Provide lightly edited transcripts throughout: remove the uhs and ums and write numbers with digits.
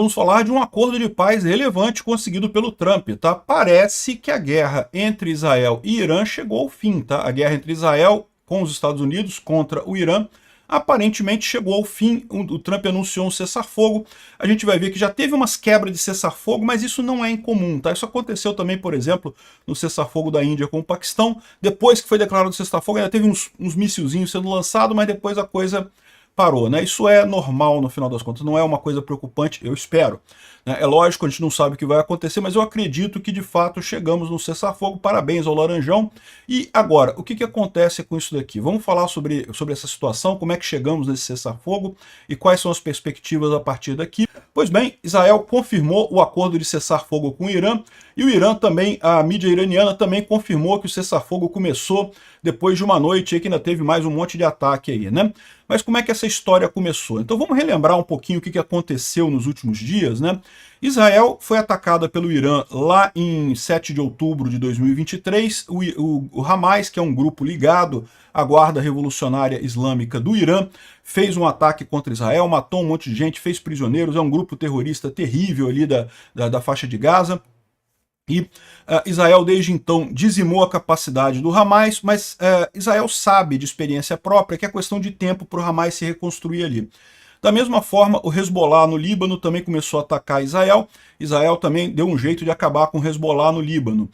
vamos falar de um acordo de paz relevante conseguido pelo Trump, tá? Parece que a guerra entre Israel e Irã chegou ao fim, tá? A guerra entre Israel com os Estados Unidos contra o Irã aparentemente chegou ao fim. O Trump anunciou um cessar-fogo. A gente vai ver que já teve umas quebras de cessar-fogo, mas isso não é incomum, tá? Isso aconteceu também, por exemplo, no cessar-fogo da Índia com o Paquistão. Depois que foi declarado o cessar-fogo, ainda teve uns missilzinhos sendo lançados, mas depois a coisa parou, né? Isso é normal no final das contas, não é uma coisa preocupante, eu espero, né? É lógico, a gente não sabe o que vai acontecer, mas eu acredito que de fato chegamos no cessar-fogo. Parabéns ao Laranjão. E agora, o que acontece com isso daqui? Vamos falar sobre essa situação, como é que chegamos nesse cessar-fogo e quais são as perspectivas a partir daqui. Pois bem, Israel confirmou o acordo de cessar-fogo com o Irã, e o Irã também, a mídia iraniana também confirmou que o cessar-fogo começou depois de uma noite aí que ainda teve mais um monte de ataque aí, né? Mas como é que essa história começou? Então vamos relembrar um pouquinho o que aconteceu nos últimos dias, né? Israel foi atacada pelo Irã lá em 7 de outubro de 2023. O Hamas, que é um grupo ligado à Guarda Revolucionária Islâmica do Irã, fez um ataque contra Israel, matou um monte de gente, fez prisioneiros, é um grupo terrorista terrível ali da faixa de Gaza. E Israel, desde então, dizimou a capacidade do Hamas, mas Israel sabe de experiência própria que é questão de tempo para o Hamas se reconstruir ali. Da mesma forma, o Hezbollah no Líbano também começou a atacar Israel. Israel também deu um jeito de acabar com o Hezbollah no Líbano.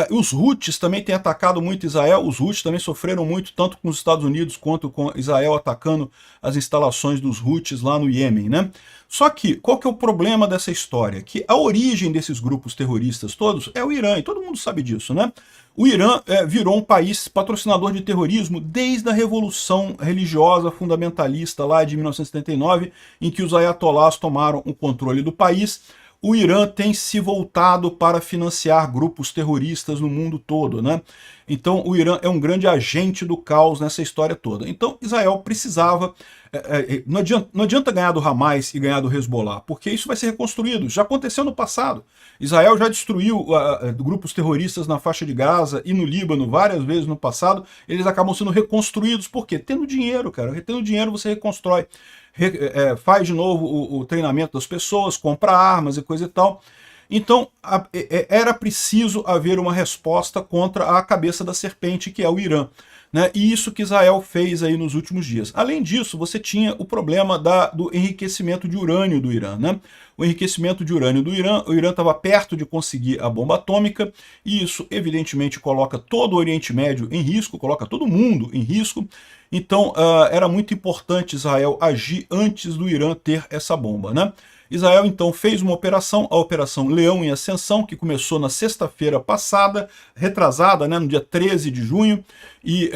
Os Houthis também têm atacado muito Israel. Os Houthis também sofreram muito, tanto com os Estados Unidos quanto com Israel atacando as instalações dos Houthis lá no Iêmen, né? Só que, qual que é o problema dessa história? Que a origem desses grupos terroristas todos é o Irã, e todo mundo sabe disso, né? O Irã virou um país patrocinador de terrorismo desde a Revolução Religiosa Fundamentalista lá de 1979, em que os ayatolás tomaram o controle do país. O Irã tem se voltado para financiar grupos terroristas no mundo todo, né? Então o Irã é um grande agente do caos nessa história toda. Então Israel precisava... não adianta ganhar do Hamas e ganhar do Hezbollah, porque isso vai ser reconstruído. Já aconteceu no passado. Israel já destruiu grupos terroristas na faixa de Gaza e no Líbano várias vezes no passado. Eles acabam sendo reconstruídos. Por quê? Tendo dinheiro, cara. Tendo dinheiro você reconstrói. Faz de novo o treinamento das pessoas, compra armas e coisa e tal. Então, era preciso haver uma resposta contra a cabeça da serpente, que é o Irã, né? E isso que Israel fez aí nos últimos dias. Além disso, você tinha o problema do enriquecimento de urânio do Irã, né? O enriquecimento de urânio do Irã, o Irã estava perto de conseguir a bomba atômica, e isso evidentemente coloca todo o Oriente Médio em risco, coloca todo mundo em risco. Então era muito importante Israel agir antes do Irã ter essa bomba, né? Israel então fez uma operação, a Operação Leão em Ascensão, que começou na sexta-feira passada, retrasada, né, no dia 13 de junho, e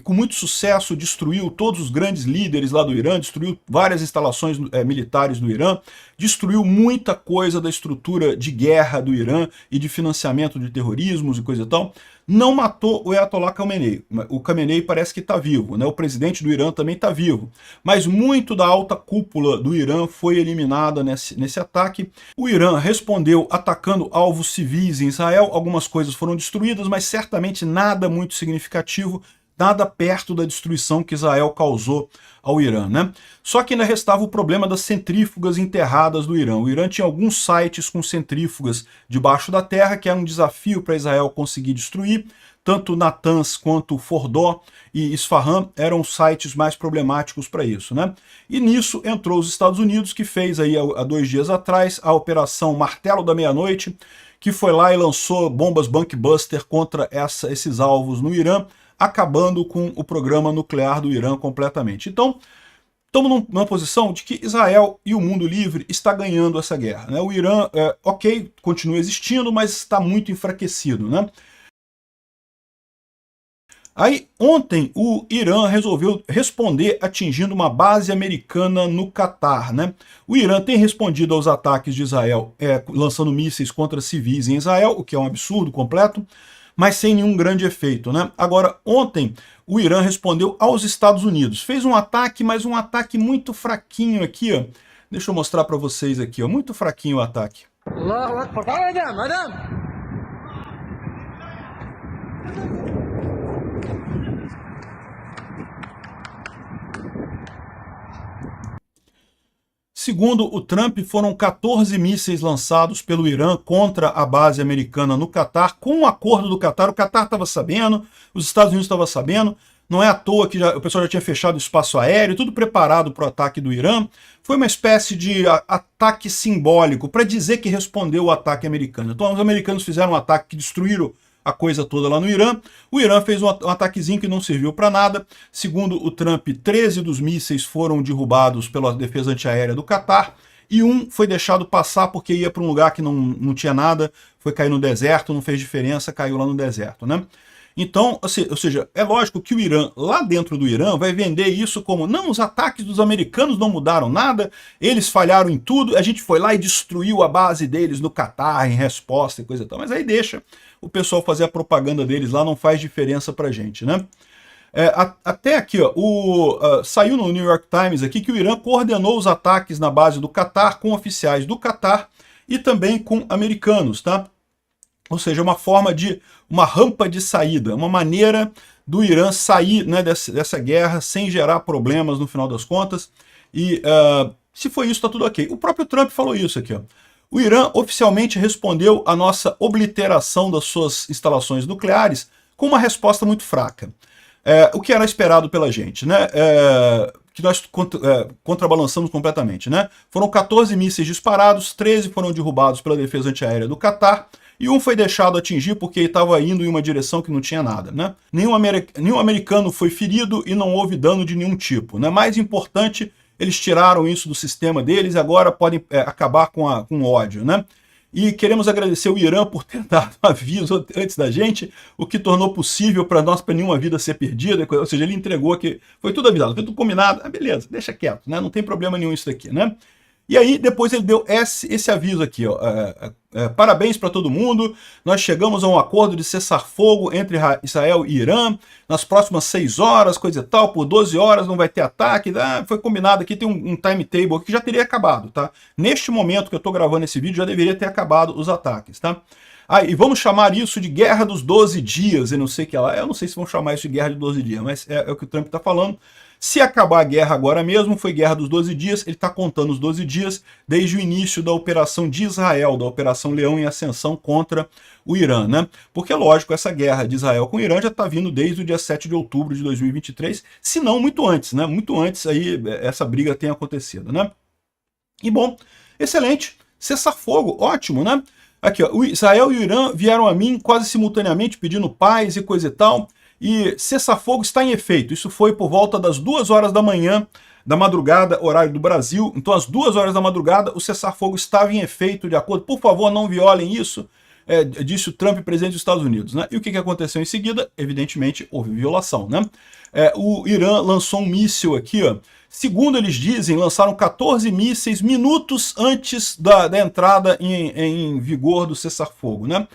com muito sucesso destruiu todos os grandes líderes lá do Irã, destruiu várias instalações militares do Irã, destruiu muita coisa da estrutura de guerra do Irã e de financiamento de terrorismos e coisa e tal. Não matou o Ayatollah Khamenei. O Khamenei parece que está vivo, né? O presidente do Irã também está vivo. Mas muito da alta cúpula do Irã foi eliminada nesse ataque. O Irã respondeu atacando alvos civis em Israel. Algumas coisas foram destruídas, mas certamente nada muito significativo, nada perto da destruição que Israel causou ao Irã, né? Só que ainda restava o problema das centrífugas enterradas do Irã. O Irã tinha alguns sites com centrífugas debaixo da terra, que era um desafio para Israel conseguir destruir. Tanto Natanz quanto Fordó e Isfahan eram sites mais problemáticos para isso, né? E nisso entrou os Estados Unidos, que fez aí há 2 dias atrás a Operação Martelo da Meia-Noite, que foi lá e lançou bombas Bunkbuster contra esses alvos no Irã, acabando com o programa nuclear do Irã completamente. Então, estamos numa posição de que Israel e o mundo livre está ganhando essa guerra, né? O Irã, ok, continua existindo, mas está muito enfraquecido, né? Aí, ontem, o Irã resolveu responder atingindo uma base americana no Catar, né? O Irã tem respondido aos ataques de Israel, lançando mísseis contra civis em Israel, o que é um absurdo completo, mas sem nenhum grande efeito, né? Agora, ontem, o Irã respondeu aos Estados Unidos. Fez um ataque, mas um ataque muito fraquinho aqui, ó. Deixa eu mostrar para vocês aqui, ó. Muito fraquinho o ataque. Allahu Akbar. Segundo o Trump, foram 14 mísseis lançados pelo Irã contra a base americana no Catar, com o acordo do Catar. O Catar estava sabendo, os Estados Unidos estavam sabendo, não é à toa que o pessoal já tinha fechado o espaço aéreo, tudo preparado para o ataque do Irã. Foi uma espécie de ataque simbólico para dizer que respondeu ao ataque americano. Então os americanos fizeram um ataque que destruíram a coisa toda lá no Irã. O Irã fez um ataquezinho que não serviu para nada. Segundo o Trump, 13 dos mísseis foram derrubados pela defesa antiaérea do Catar e um foi deixado passar porque ia para um lugar que não tinha nada, foi cair no deserto, não fez diferença, caiu lá no deserto, né? Então, ou seja, é lógico que o Irã, lá dentro do Irã, vai vender isso como, não, os ataques dos americanos não mudaram nada, eles falharam em tudo, a gente foi lá e destruiu a base deles no Catar em resposta e coisa e tal. Mas aí deixa o pessoal fazer a propaganda deles lá, não faz diferença pra gente, né? Até aqui, ó, saiu no New York Times aqui que o Irã coordenou os ataques na base do Catar com oficiais do Catar e também com americanos, tá? Ou seja, uma rampa de saída, uma maneira do Irã sair, né, dessa guerra sem gerar problemas no final das contas. E se foi isso, está tudo ok. O próprio Trump falou isso aqui, ó. O Irã oficialmente respondeu à nossa obliteração das suas instalações nucleares com uma resposta muito fraca. O que era esperado pela gente, né? Que nós contrabalançamos completamente, né? Foram 14 mísseis disparados, 13 foram derrubados pela defesa antiaérea do Catar, e um foi deixado atingir porque estava indo em uma direção que não tinha nada, né? Nenhum americano foi ferido e não houve dano de nenhum tipo, né? Mais importante, eles tiraram isso do sistema deles e agora podem acabar com o ódio, né? E queremos agradecer o Irã por ter dado aviso antes da gente, o que tornou possível para nós, para nenhuma vida ser perdida, ou seja, ele entregou que foi tudo avisado, foi tudo combinado, beleza, deixa quieto, né? Não tem problema nenhum isso daqui, né? E aí, depois ele deu esse aviso aqui, ó. Parabéns para todo mundo, nós chegamos a um acordo de cessar-fogo entre Israel e Irã, nas próximas 6 horas, coisa e tal, por 12 horas não vai ter ataque, foi combinado aqui, tem um timetable que já teria acabado, tá? Neste momento que eu estou gravando esse vídeo, já deveria ter acabado os ataques, tá? E vamos chamar isso de Guerra dos 12 Dias, e não sei o que lá, eu não sei se vão chamar isso de Guerra de 12 Dias, mas é o que o Trump está falando. Se acabar a guerra agora mesmo, foi Guerra dos 12 Dias, ele está contando os 12 dias desde o início da operação de Israel, da Operação Leão em Ascensão contra o Irã, né? Porque, lógico, essa guerra de Israel com o Irã já está vindo desde o dia 7 de outubro de 2023, se não muito antes, né? Muito antes aí essa briga tem acontecido, né? E bom, excelente, cessar-fogo, ótimo, né? Aqui, ó, o Israel e o Irã vieram a mim quase simultaneamente pedindo paz e coisa e tal, e cessar-fogo está em efeito. Isso foi por volta das 2 horas da manhã, da madrugada, horário do Brasil. Então, às 2 horas da madrugada, o cessar-fogo estava em efeito, de acordo. Por favor, não violem isso, disse o Trump, presidente dos Estados Unidos, né? E o que aconteceu em seguida? Evidentemente, houve violação, né? O Irã lançou um míssil aqui, ó. Segundo eles dizem, lançaram 14 mísseis minutos antes da entrada em vigor do cessar-fogo, né?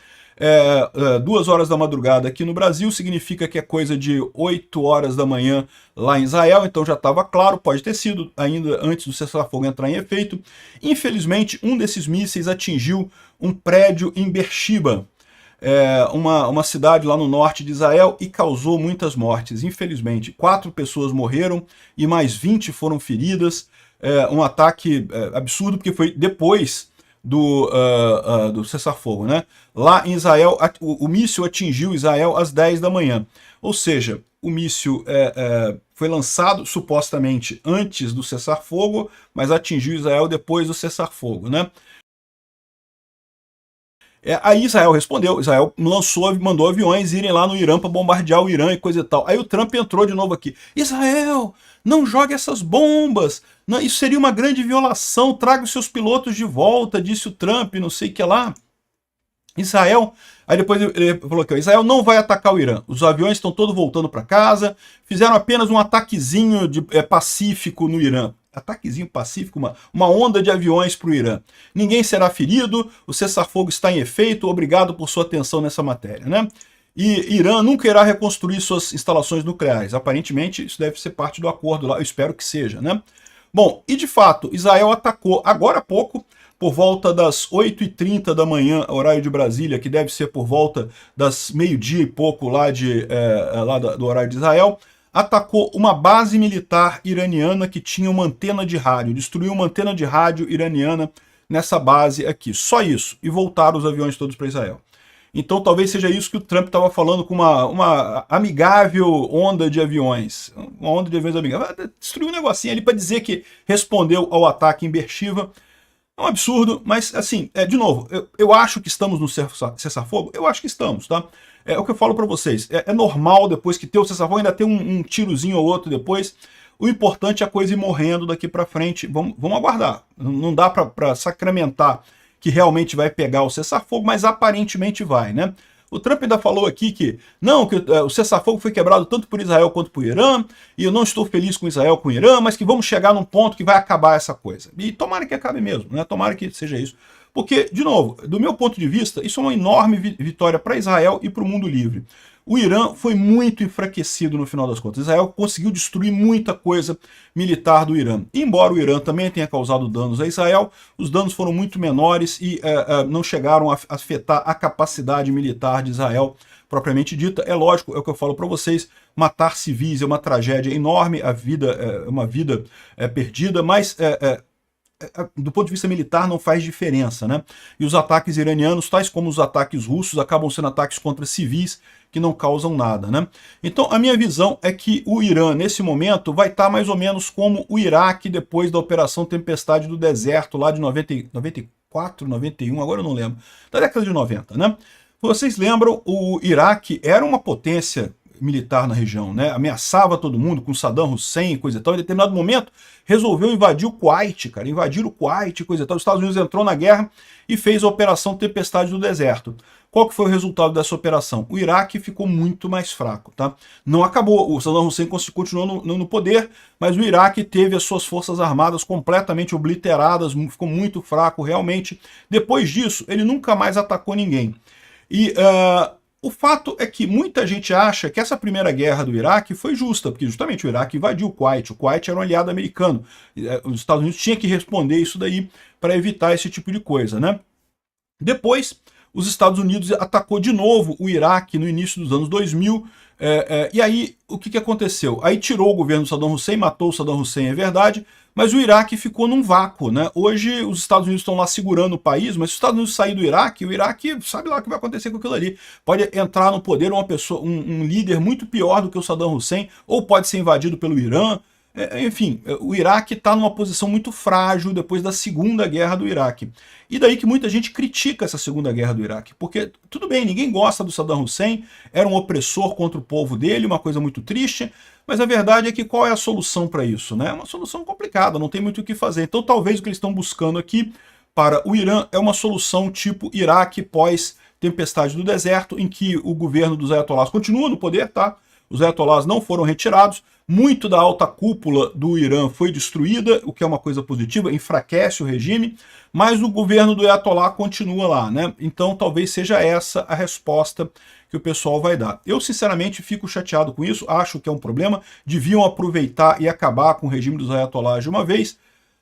2 horas da madrugada aqui no Brasil, significa que é coisa de 8 horas da manhã lá em Israel, então já estava claro, pode ter sido ainda antes do cessar-fogo entrar em efeito. Infelizmente, um desses mísseis atingiu um prédio em Beersheba, uma cidade lá no norte de Israel, e causou muitas mortes. Infelizmente, 4 pessoas morreram e mais 20 foram feridas. Um ataque absurdo, porque foi depois do cessar-fogo, né? Lá em Israel, o míssil atingiu Israel às 10 da manhã. Ou seja, o míssil foi lançado supostamente antes do cessar-fogo, mas atingiu Israel depois do cessar-fogo, né? Aí Israel respondeu, Israel mandou aviões irem lá no Irã para bombardear o Irã e coisa e tal. Aí o Trump entrou de novo aqui. Israel, não jogue essas bombas, não, isso seria uma grande violação, traga os seus pilotos de volta, disse o Trump, não sei o que lá. Israel, aí depois ele falou que Israel não vai atacar o Irã, os aviões estão todos voltando para casa, fizeram apenas um ataquezinho pacífico no Irã. Ataquezinho pacífico, uma onda de aviões para o Irã. Ninguém será ferido, o cessar-fogo está em efeito, obrigado por sua atenção nessa matéria, né? E Irã nunca irá reconstruir suas instalações nucleares. Aparentemente, isso deve ser parte do acordo lá, eu espero que seja, né? Bom, e de fato, Israel atacou agora há pouco, por volta das 8h30 da manhã, horário de Brasília, que deve ser por volta das meio-dia e pouco lá do horário de Israel, atacou uma base militar iraniana que tinha uma antena de rádio, destruiu uma antena de rádio iraniana nessa base aqui, só isso, e voltaram os aviões todos para Israel. Então talvez seja isso que o Trump estava falando com uma amigável onda de aviões, uma onda de aviões amigável. Destruiu um negocinho ali para dizer que respondeu ao ataque em Beersheba. É um absurdo, mas assim, de novo, eu acho que estamos no cessar-fogo, eu acho que estamos, tá? É o que eu falo para vocês, é normal depois que ter o cessar-fogo, ainda ter um tirozinho ou outro depois. O importante é a coisa ir morrendo daqui para frente, vamos aguardar. Não dá para sacramentar que realmente vai pegar o cessar-fogo, mas aparentemente vai, né? O Trump ainda falou aqui que não, que o cessar-fogo foi quebrado tanto por Israel quanto por Irã, e eu não estou feliz com Israel, com o Irã, mas que vamos chegar num ponto que vai acabar essa coisa. E tomara que acabe mesmo, né? Tomara que seja isso. Porque, de novo, do meu ponto de vista, isso é uma enorme vitória para Israel e para o mundo livre. O Irã foi muito enfraquecido no final das contas. Israel conseguiu destruir muita coisa militar do Irã. Embora o Irã também tenha causado danos a Israel, os danos foram muito menores e não chegaram a afetar a capacidade militar de Israel propriamente dita. É lógico, é o que eu falo para vocês, matar civis é uma tragédia enorme, a vida é uma vida perdida, mas do ponto de vista militar não faz diferença, né? E os ataques iranianos, tais como os ataques russos, acabam sendo ataques contra civis que não causam nada, né? Então a minha visão é que o Irã, nesse momento, vai estar mais ou menos como o Iraque depois da Operação Tempestade do Deserto, lá de 94, 91, agora eu não lembro, da década de 90, né? Vocês lembram, o Iraque era uma potência militar na região, né? Ameaçava todo mundo com Saddam Hussein e coisa e tal. Em determinado momento, resolveu invadir o Kuwait, cara. Invadir o Kuwait e coisa e tal. Os Estados Unidos entrou na guerra e fez a Operação Tempestade do Deserto. Qual que foi o resultado dessa operação? O Iraque ficou muito mais fraco, tá? Não acabou. O Saddam Hussein continuou no poder, mas o Iraque teve as suas forças armadas completamente obliteradas, ficou muito fraco realmente. Depois disso, ele nunca mais atacou ninguém. E o fato é que muita gente acha que essa primeira guerra do Iraque foi justa, porque justamente o Iraque invadiu o Kuwait era um aliado americano. Os Estados Unidos tinham que responder isso daí para evitar esse tipo de coisa, né? Depois, os Estados Unidos atacou de novo o Iraque no início dos anos 2000, e aí o que aconteceu? Aí tirou o governo do Saddam Hussein, matou o Saddam Hussein, é verdade, mas o Iraque ficou num vácuo, né? Hoje os Estados Unidos estão lá segurando o país, mas se os Estados Unidos sair do Iraque, o Iraque sabe lá o que vai acontecer com aquilo ali. Pode entrar no poder uma pessoa, um líder muito pior do que o Saddam Hussein, ou pode ser invadido pelo Irã. Enfim, o Iraque está numa posição muito frágil depois da Segunda Guerra do Iraque. E daí que muita gente critica essa Segunda Guerra do Iraque, porque, tudo bem, ninguém gosta do Saddam Hussein, era um opressor contra o povo dele, uma coisa muito triste, mas a verdade é que qual é a solução para isso, né? É uma solução complicada, não tem muito o que fazer. Então talvez o que eles estão buscando aqui para o Irã é uma solução tipo Iraque pós-Tempestade do Deserto, em que o governo dos ayatollahs continua no poder, tá? Os ayatollahs não foram retirados, muito da alta cúpula do Irã foi destruída, o que é uma coisa positiva, enfraquece o regime, mas o governo do ayatollah continua lá, né? Então talvez seja essa a resposta que o pessoal vai dar. Eu sinceramente fico chateado com isso, acho que é um problema, deviam aproveitar e acabar com o regime dos ayatollahs de uma vez,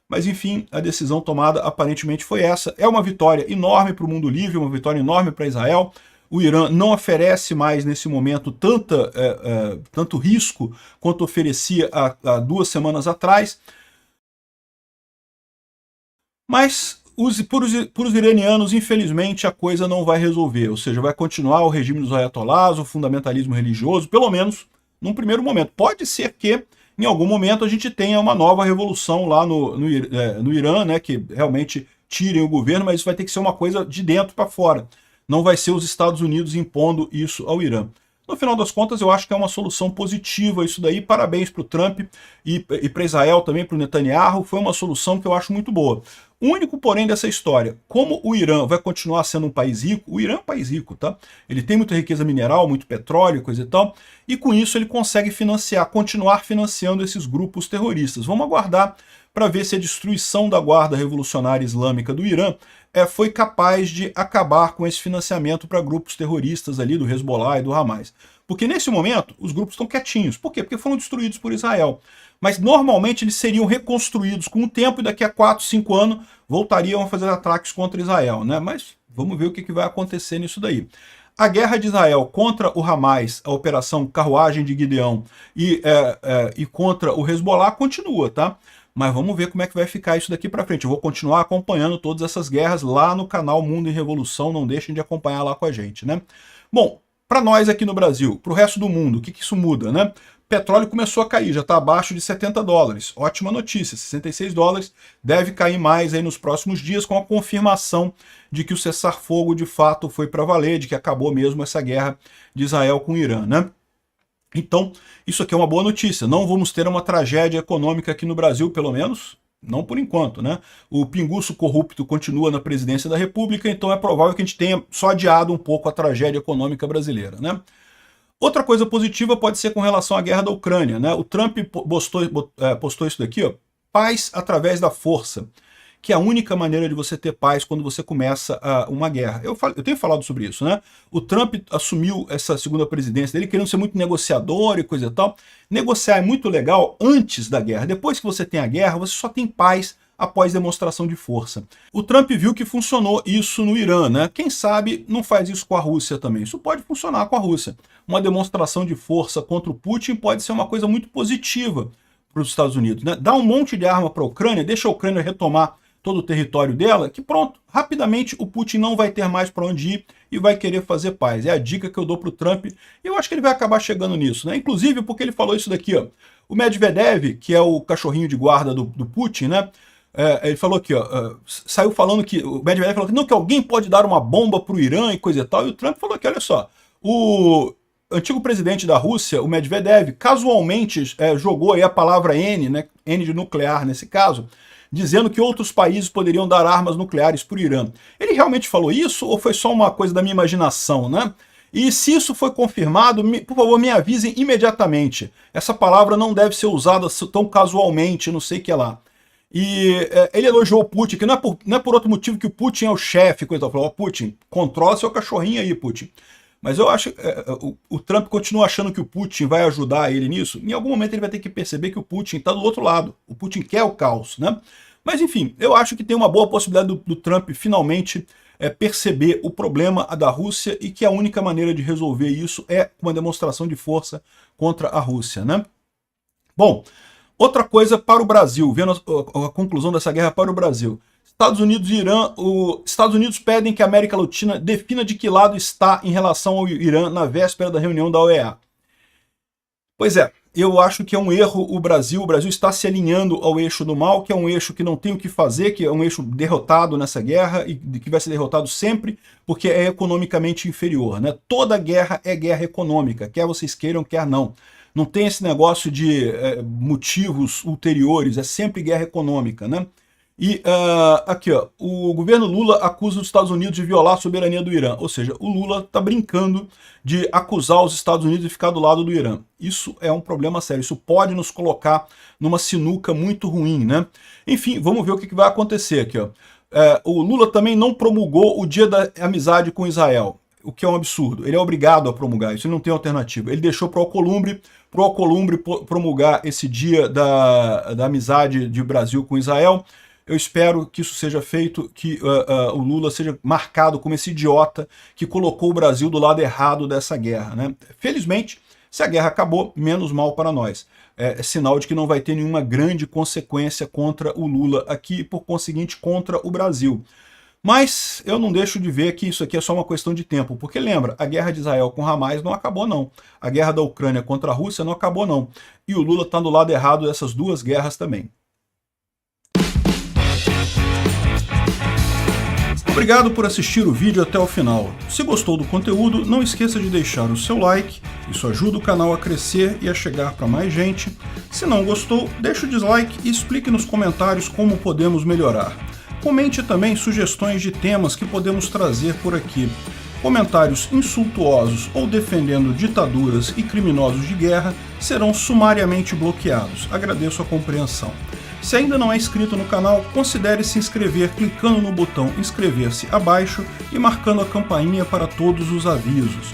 mas enfim, a decisão tomada aparentemente foi essa. É uma vitória enorme para o mundo livre, uma vitória enorme para Israel. O Irã não oferece mais, nesse momento, tanto risco quanto oferecia há 2 semanas atrás. Mas, para os iranianos, infelizmente, a coisa não vai resolver. Ou seja, vai continuar o regime dos ayatollahs, o fundamentalismo religioso, pelo menos num primeiro momento. Pode ser que, em algum momento, a gente tenha uma nova revolução lá no Irã, né, que realmente tirem o governo, mas isso vai ter que ser uma coisa de dentro para fora. Não vai ser os Estados Unidos impondo isso ao Irã. No final das contas, eu acho que é uma solução positiva isso daí. Parabéns para o Trump e para Israel também, para o Netanyahu. Foi uma solução que eu acho muito boa. O único, porém, dessa história, como o Irã vai continuar sendo um país rico, o Irã é um país rico, tá? Ele tem muita riqueza mineral, muito petróleo, coisa e tal, e com isso ele consegue continuar financiando esses grupos terroristas. Vamos aguardar para ver se a destruição da Guarda Revolucionária Islâmica do Irã foi capaz de acabar com esse financiamento para grupos terroristas ali do Hezbollah e do Hamas. Porque nesse momento os grupos estão quietinhos. Por quê? Porque foram destruídos por Israel. Mas normalmente eles seriam reconstruídos com o tempo e daqui a 4, 5 anos voltariam a fazer ataques contra Israel, né? Mas vamos ver o que vai acontecer nisso daí. A guerra de Israel contra o Hamas, a operação Carruagem de Gideão, e contra o Hezbollah continua, tá? Mas vamos ver como é que vai ficar isso daqui para frente. Eu vou continuar acompanhando todas essas guerras lá no canal Mundo em Revolução, não deixem de acompanhar lá com a gente, né? Bom, para nós aqui no Brasil, para o resto do mundo, o que isso muda, né? Petróleo começou a cair, já está abaixo de 70 dólares. Ótima notícia, 66 dólares, deve cair mais aí nos próximos dias com a confirmação de que o cessar-fogo de fato foi para valer, de que acabou mesmo essa guerra de Israel com o Irã, né? Então, isso aqui é uma boa notícia. Não vamos ter uma tragédia econômica aqui no Brasil, pelo menos, não por enquanto, né? O pinguço corrupto continua na presidência da República, então é provável que a gente tenha só adiado um pouco a tragédia econômica brasileira, né? Outra coisa positiva pode ser com relação à guerra da Ucrânia, né? O Trump postou isso daqui, ó, paz através da força, que é a única maneira de você ter paz quando você começa uma guerra. Eu tenho falado sobre isso, né? O Trump assumiu essa segunda presidência dele querendo ser muito negociador e coisa e tal. Negociar é muito legal antes da guerra. Depois que você tem a guerra, você só tem paz após demonstração de força. O Trump viu que funcionou isso no Irã, né? Quem sabe não faz isso com a Rússia também. Isso pode funcionar com a Rússia. Uma demonstração de força contra o Putin pode ser uma coisa muito positiva para os Estados Unidos, né? Dá um monte de arma para a Ucrânia, deixa a Ucrânia retomar todo o território dela, que pronto, rapidamente o Putin não vai ter mais para onde ir e vai querer fazer paz. É a dica que eu dou para o Trump, e eu acho que ele vai acabar chegando nisso, né? Inclusive porque ele falou isso daqui, ó. O Medvedev, que é o cachorrinho de guarda do Putin, né? Ele falou aqui, ó, saiu falando que o Medvedev falou que não, que alguém pode dar uma bomba para o Irã e coisa e tal, e o Trump falou que, olha só, o antigo presidente da Rússia, o Medvedev, casualmente jogou aí a palavra N, né, N de nuclear nesse caso, dizendo que outros países poderiam dar armas nucleares para o Irã. Ele realmente falou isso ou foi só uma coisa da minha imaginação, né? E se isso foi confirmado, por favor, me avisem imediatamente. Essa palavra não deve ser usada tão casualmente, não sei o que lá. E ele elogiou o Putin, que não é por outro motivo que o Putin é o chefe, coisa tal. Falou, Putin, controla seu cachorrinho aí, Putin. Mas eu acho que o Trump continua achando que o Putin vai ajudar ele nisso. Em algum momento ele vai ter que perceber que o Putin está do outro lado. O Putin quer o caos, né? Mas enfim, eu acho que tem uma boa possibilidade do Trump finalmente perceber o problema da Rússia e que a única maneira de resolver isso é uma demonstração de força contra a Rússia, né? Bom, outra coisa para o Brasil, vendo a conclusão dessa guerra para o Brasil. Estados Unidos e Irã, os Estados Unidos pedem que a América Latina defina de que lado está em relação ao Irã na véspera da reunião da OEA. Pois é, eu acho que é um erro o Brasil está se alinhando ao eixo do mal, que é um eixo que não tem o que fazer, que é um eixo derrotado nessa guerra e que vai ser derrotado sempre, porque é economicamente inferior, né? Toda guerra é guerra econômica, quer vocês queiram, quer não. Não tem esse negócio de motivos ulteriores, é sempre guerra econômica, né? E aqui, ó, o governo Lula acusa os Estados Unidos de violar a soberania do Irã. Ou seja, o Lula está brincando de acusar os Estados Unidos de ficar do lado do Irã. Isso é um problema sério. Isso pode nos colocar numa sinuca muito ruim, né? Enfim, vamos ver o que vai acontecer aqui, ó. O Lula também não promulgou o Dia da Amizade com Israel, o que é um absurdo. Ele é obrigado a promulgar isso, ele não tem alternativa. Ele deixou para o Alcolumbre promulgar esse Dia da Amizade de Brasil com Israel. Eu espero que isso seja feito, que o Lula seja marcado como esse idiota que colocou o Brasil do lado errado dessa guerra, né? Felizmente, se a guerra acabou, menos mal para nós. É sinal de que não vai ter nenhuma grande consequência contra o Lula aqui e, por conseguinte, contra o Brasil. Mas eu não deixo de ver que isso aqui é só uma questão de tempo, porque lembra, a guerra de Israel com Hamas não acabou não. A guerra da Ucrânia contra a Rússia não acabou não. E o Lula está do lado errado dessas duas guerras também. Obrigado por assistir o vídeo até o final. Se gostou do conteúdo, não esqueça de deixar o seu like, isso ajuda o canal a crescer e a chegar para mais gente. Se não gostou, deixe o dislike e explique nos comentários como podemos melhorar. Comente também sugestões de temas que podemos trazer por aqui. Comentários insultuosos ou defendendo ditaduras e criminosos de guerra serão sumariamente bloqueados. Agradeço a compreensão. Se ainda não é inscrito no canal, considere se inscrever clicando no botão inscrever-se abaixo e marcando a campainha para todos os avisos.